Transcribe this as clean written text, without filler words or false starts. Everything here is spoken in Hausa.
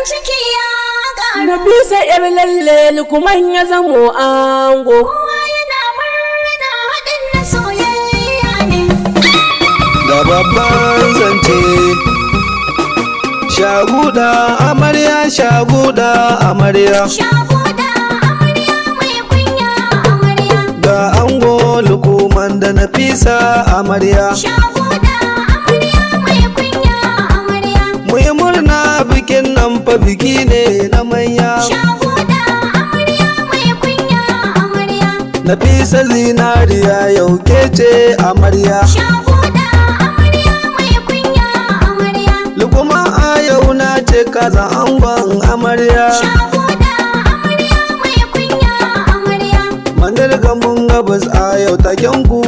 ciki ya ƙaru. Nafisa yar lalle lukuman ya zamo ango. Kowa yana murna haɗin na soyayya ne. Ga babban zance shaguda amarya shaguda amarya. Shaguda amarya mai kunya amarya. Ga ango lukuman da Nafisa amarya. Shaguda amarya mai kunya amarya. Muyi murna bikin nan fa biki ne na manya. Shaguda amarya mai kunya amarya. Nafisa zinariya yau ke ce amarya. Shaguda amarya mai kunya amarya. Lukuma a yau na ce kaza angon amarya. Shaguda amarya mai kunya amarya. Mandar gambun gabas a yau taken ku